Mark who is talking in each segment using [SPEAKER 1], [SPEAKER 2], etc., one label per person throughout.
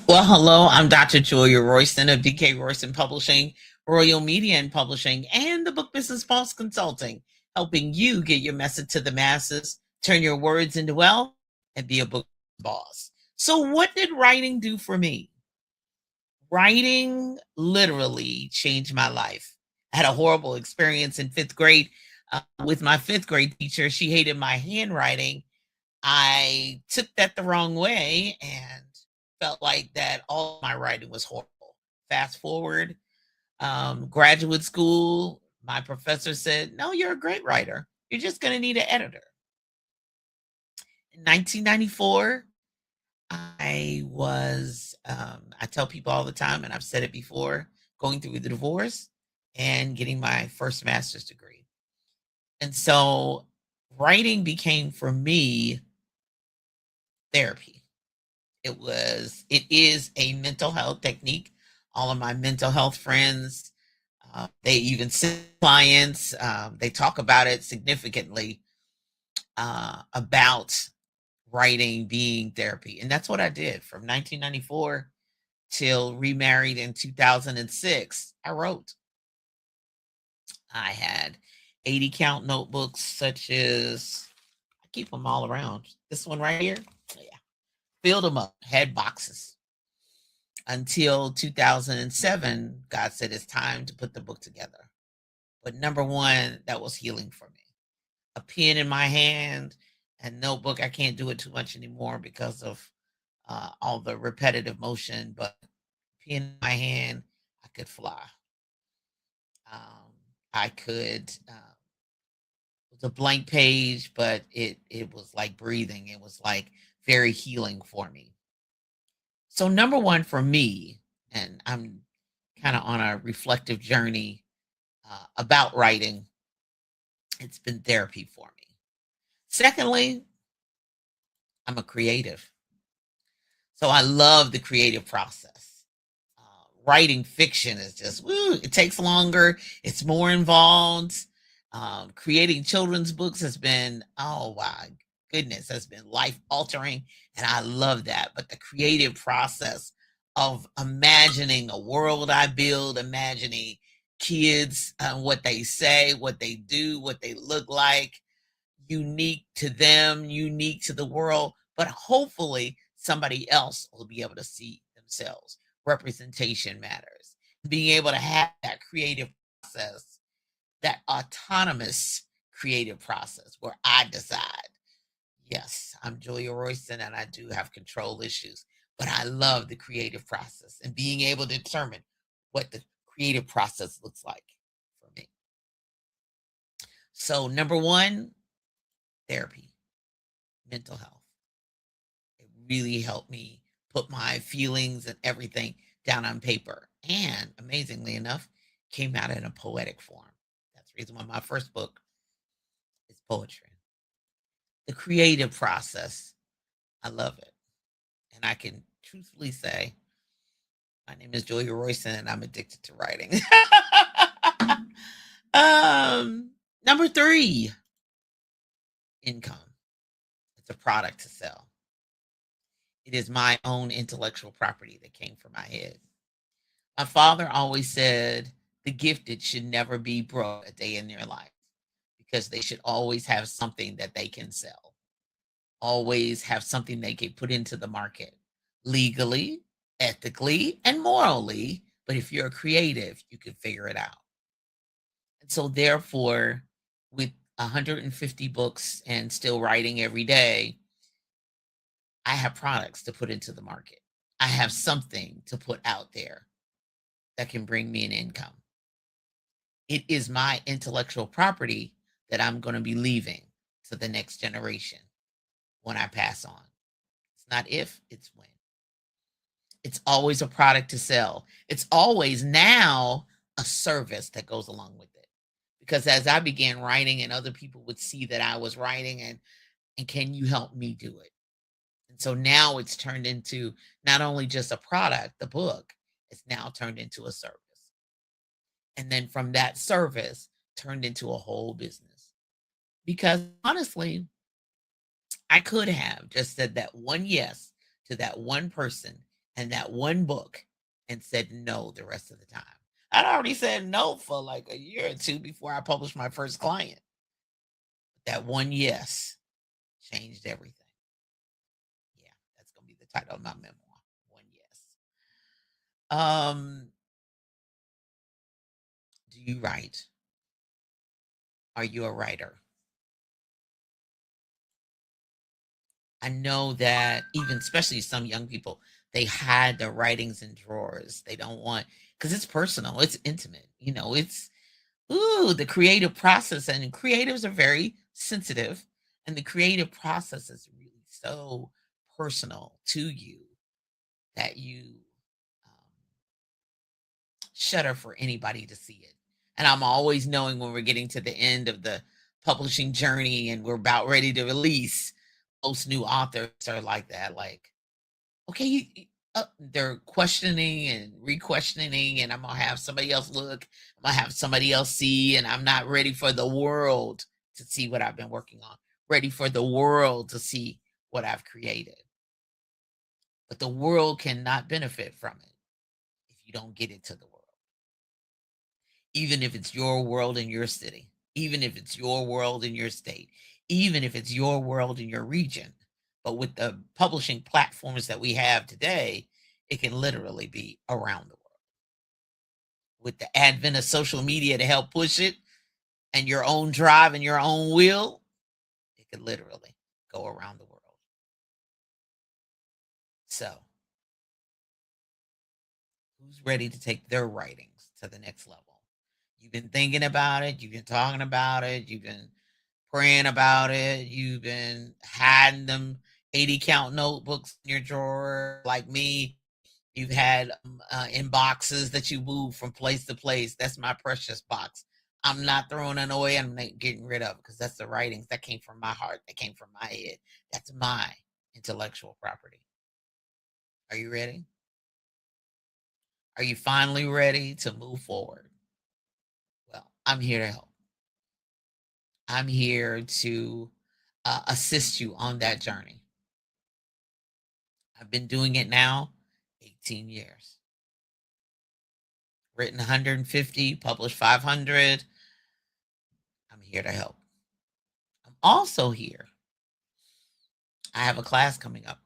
[SPEAKER 1] Well, hello, I'm Dr. Julia Royston of DK Royston Publishing, Royal Media and Publishing, and the Book Business Pulse Consulting, helping you get your message to the masses, turn your words into wealth, and be a book boss. So, what did writing do for me? Writing literally changed my life. I had a horrible experience in fifth grade with my fifth grade teacher. She hated my handwriting. I took that the wrong way and felt like that all my writing was horrible. Fast forward, graduate school, my professor said, "No, you're a great writer. You're just going to need an editor." In 1994, I tell people all the time, and I've said it before, going through the divorce and getting my first master's degree. And so writing became for me therapy. It is a mental health technique. All of my mental health friends, they even send clients, they talk about it significantly, about writing being therapy. And that's what I did from 1994 till remarried in 2006. I wrote. I had 80 count notebooks, such as I keep them all around. This one right here, yeah, filled them up, had boxes until 2007. God said it's time to put the book together. But number one, that was healing for me. A pen in my hand and notebook. I can't do it too much anymore because of all the repetitive motion, but pen in my hand, I could fly. Um, I could. It was a blank page, but it was like breathing. It was like very healing for me. So number one for me, and I'm kind of on a reflective journey about writing. It's been therapy for me. Secondly, I'm a creative. So I love the creative process. Writing fiction is just, woo, it takes longer, it's more involved. Creating children's books has been, oh my goodness, has been life altering. And I love that. But the creative process of imagining a world I build, imagining kids, what they say, what they do, what they look like, unique to them, unique to the world, but hopefully somebody else will be able to see themselves. Representation matters. Being able to have that creative process, that autonomous creative process where I decide, yes, I'm Julia Royston and I do have control issues, but I love the creative process and being able to determine what the creative process looks like for me. So, number one, therapy, mental health. It really helped me put my feelings and everything down on paper. And amazingly enough, came out in a poetic form. That's the reason why my first book is poetry. The creative process, I love it. And I can truthfully say, my name is Julia Royston and I'm addicted to writing. Number three, income. It's a product to sell. It is my own intellectual property that came from my head. My father always said the gifted should never be broke a day in their life because they should always have something that they can sell, always have something they can put into the market legally, ethically, and morally. But if you're a creative, you can figure it out. And so, therefore, with 150 books and still writing every day, I have products to put into the market. I have something to put out there that can bring me an income. It is my intellectual property that I'm going to be leaving to the next generation when I pass on. It's not if, it's when. It's always a product to sell. It's always now a service that goes along with it. Because as I began writing and other people would see that I was writing and can you help me do it? And so now it's turned into not only just a product, the book, it's now turned into a service. And then from that service turned into a whole business. Because honestly, I could have just said that one yes to that one person and that one book and said no the rest of the time. I'd already said no for like a year or two before I published my first client. That one yes changed everything. Yeah, that's gonna be the title of my memoir. One yes. Um, do you write? Are you a writer? I know that even especially some young people, they hide their writings in drawers. They don't want because it's personal, it's intimate. It's the creative process, and creatives are very sensitive, and the creative process is really so personal to you that you um, shudder for anybody to see it. And I'm always knowing when we're getting to the end of the publishing journey and we're about ready to release, most new authors are like that. Like, okay, they're questioning and re-questioning, and I'm gonna have somebody else look, I'm gonna have somebody else see, and I'm not ready for the world to see what I've been working on, ready for the world to see what I've created. But the world cannot benefit from it if you don't get it to the world, even if it's your world in your city, even if it's your world in your state, even if it's your world in your region. But with the publishing platforms that we have today, it can literally be around the world. With the advent of social media to help push it and your own drive and your own will, it could literally go around the world. So, who's ready to take their writings to the next level? You've been thinking about it, you've been talking about it, you've been praying about it, you've been hiding them 80 count notebooks in your drawer like me. You've had in boxes that you move from place to place. That's my precious box. I'm not throwing it away. I'm not getting rid of it because that's the writings that came from my heart, that came from my head. That's my intellectual property. Are you ready? Are you finally ready to move forward? Well, I'm here to help. I'm here to assist you on that journey. I've been doing it now 18 years. Written 150, published 500. I'm here to help. I'm also here. I have a class coming up.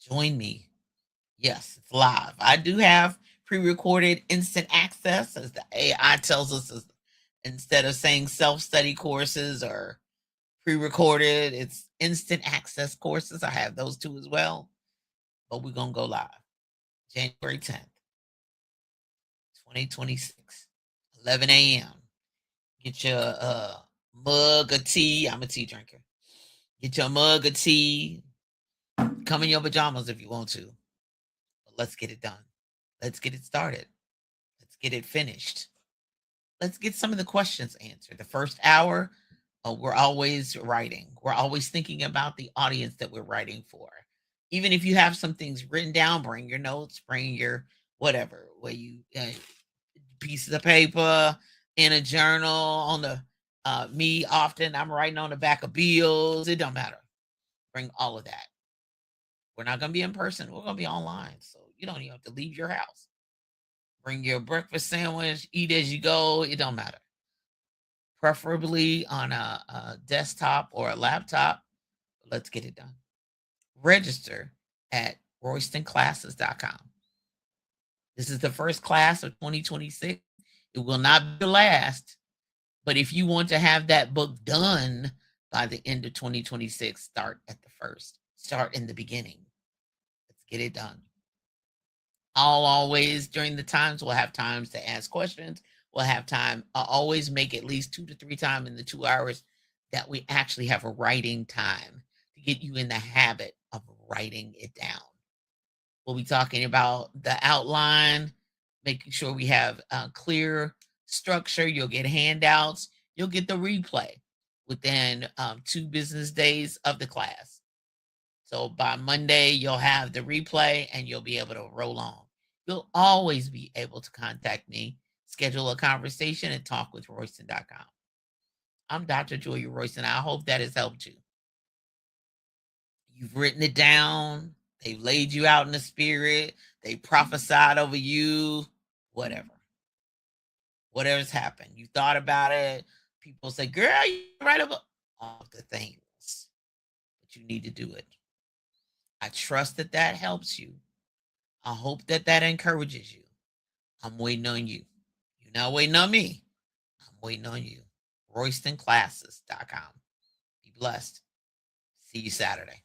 [SPEAKER 1] Join me. Yes, it's live. I do have pre-recorded instant access, as the AI tells us, instead of saying self-study courses or pre-recorded, it's instant access courses. I have those too as well. But we're going to go live January 10th, 2026, 11 a.m. Get your mug of tea. I'm a tea drinker. Get your mug of tea. Come in your pajamas if you want to. But let's get it done. Let's get it started. Let's get it finished. Let's get some of the questions answered. The first hour, we're always writing. We're always thinking about the audience that we're writing for. Even if you have some things written down, bring your notes, bring your whatever, where you pieces of paper in a journal on the me often I'm writing on the back of bills. It don't matter. Bring all of that. We're not going to be in person. We're going to be online. So you don't even have to leave your house. Bring your breakfast sandwich, eat as you go. It don't matter. Preferably on a desktop or a laptop. Let's get it done. Register at roystonclasses.com. This is the first class of 2026. It will not be the last. But if you want to have that book done by the end of 2026, start at the first. Start in the beginning. Let's get it done. I'll always, during the times, we'll have times to ask questions. We'll have time. I'll always make at least 2 to 3 times in the 2 hours that we actually have a writing time to get you in the habit of writing it down. We'll be talking about the outline, making sure we have a clear structure. You'll get handouts. You'll get the replay within 2 business days of the class. So by Monday, you'll have the replay and you'll be able to roll on. You'll always be able to contact me, schedule a conversation, and talk with Royston.com. I'm Dr. Julia Royston. I hope that has helped you. You've written it down. They've laid you out in the spirit. They prophesied over you, whatever. Whatever's happened. You thought about it. People say, girl, you right about all the things. But you need to do it. I trust that that helps you. I hope that that encourages you. I'm waiting on you. You're not waiting on me. I'm waiting on you. RoystonClasses.com. Be blessed. See you Saturday.